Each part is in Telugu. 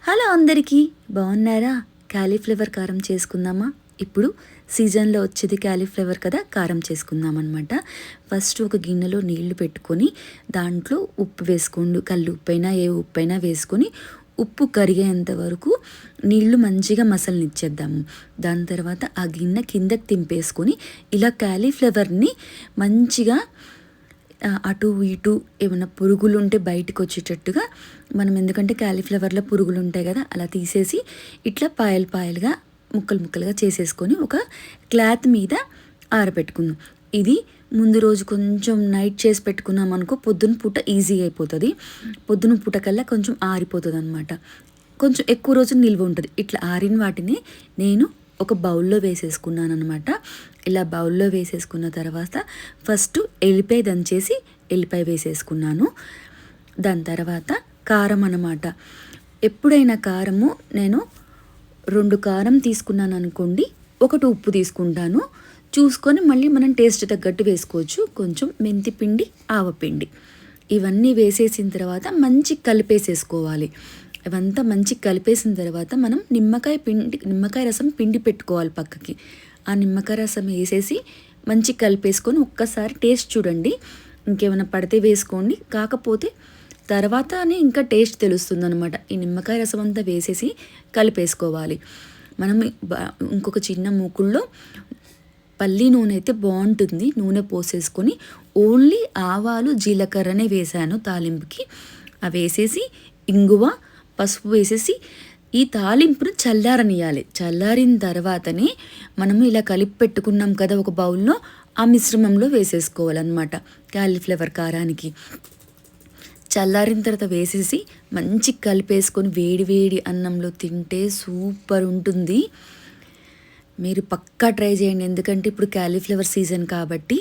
హలో అందరికీ, బాగున్నారా? క్యాలీఫ్లవర్ కారం చేసుకుందామా? ఇప్పుడు సీజన్లో వచ్చేది క్యాలీఫ్లవర్ కదా, కారం చేసుకుందాం అనమాట. ఫస్ట్ ఒక గిన్నెలో నీళ్లు పెట్టుకొని దాంట్లో ఉప్పు వేసుకోండి, కళ్ళు ఉప్పైనా ఏ ఉప్పైనా వేసుకొని ఉప్పు కరిగేంత వరకు నీళ్లు మంచిగా మసలనిచ్చేద్దాము. దాని తర్వాత ఆ గిన్నె కిందకి తింపేసుకొని ఇలా క్యాలీఫ్లవర్ని మంచిగా అటు ఇటు ఏమైనా పురుగులు ఉంటే బయటకు వచ్చేటట్టుగా మనం, ఎందుకంటే క్యాలీఫ్లవర్లో పురుగులు ఉంటాయి కదా, అలా తీసేసి ఇట్లా పాయలు పాయలుగా ముక్కలు ముక్కలుగా చేసేసుకొని ఒక క్లాత్ మీద ఆరబెట్టుకుందాం. ఇది ముందు రోజు కొంచెం నైట్ చేసి పెట్టుకున్నాం అనుకో, పొద్దున పూట ఈజీ అయిపోతుంది. పొద్దున పూట కల్లా కొంచెం ఆరిపోతుంది అనమాట, కొంచెం ఎక్కువ రోజు నిల్వ ఉంటుంది. ఇట్లా ఆరిన వాటిని నేను ఒక బౌల్లో వేసేసుకున్నాను అనమాట. ఇలా బౌల్లో వేసేసుకున్న తర్వాత ఫస్ట్ ఎల్లిపాయ దంచేసి ఎల్లిపాయ వేసేసుకున్నాను. దాని తర్వాత కారం అన్నమాట. ఎప్పుడైనా కారము నేను 2 కారం తీసుకున్నాను అనుకోండి, 1 ఉప్పు తీసుకుంటాను. చూసుకొని మళ్ళీ మనం టేస్ట్ తగ్గట్టు వేసుకోవచ్చు. కొంచెం మెంతి పిండి, ఆవపిండి ఇవన్నీ వేసేసిన తర్వాత మంచి కలిపేసేసుకోవాలి. ఇవంతా మంచిగా కలిపేసిన తర్వాత మనం నిమ్మకాయ రసం పిండి పెట్టుకోవాలి పక్కకి. ఆ నిమ్మకాయ రసం వేసేసి మంచిగా కలిపేసుకొని ఒక్కసారి టేస్ట్ చూడండి. ఇంకేమైనా పడితే వేసుకోండి, కాకపోతే తర్వాతనే ఇంకా టేస్ట్ తెలుస్తుంది అనమాట. ఈ నిమ్మకాయ రసం అంతా వేసేసి కలిపేసుకోవాలి. మనం ఇంకొక చిన్న మూకుల్లో పల్లి నూనె అయితే బాగుంటుంది, నూనె పోసేసుకొని ఓన్లీ ఆవాలు జీలకర్రనే వేసాను తాలింపుకి. అవి వేసేసి ఇంగువ పసుపు వేసేసి ఈ తాలింపును చల్లారనియాలి. చల్లారిన తర్వాతనే మనము ఇలా కలిపి పెట్టుకున్నాం కదా ఒక బౌల్లో, ఆ మిశ్రమంలో వేసేసుకోవాలన్నమాట. క్యాలీఫ్లవర్ కారానికి చల్లారిన తర్వాత వేసేసి మంచి కలిపేసుకొని వేడి వేడి అన్నంలో తింటే సూపర్ ఉంటుంది. మీరు పక్కా ట్రై చేయండి, ఎందుకంటే ఇప్పుడు క్యాలీఫ్లవర్ సీజన్ కాబట్టి.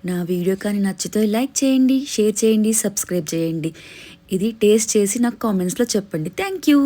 నా వీడియో కానీ నచ్చితే లైక్ చేయండి, షేర్ చేయండి, సబ్స్క్రైబ్ చేయండి. ఇది టేస్ట్ చేసి నాకు కామెంట్స్లో చెప్పండి. Thank you.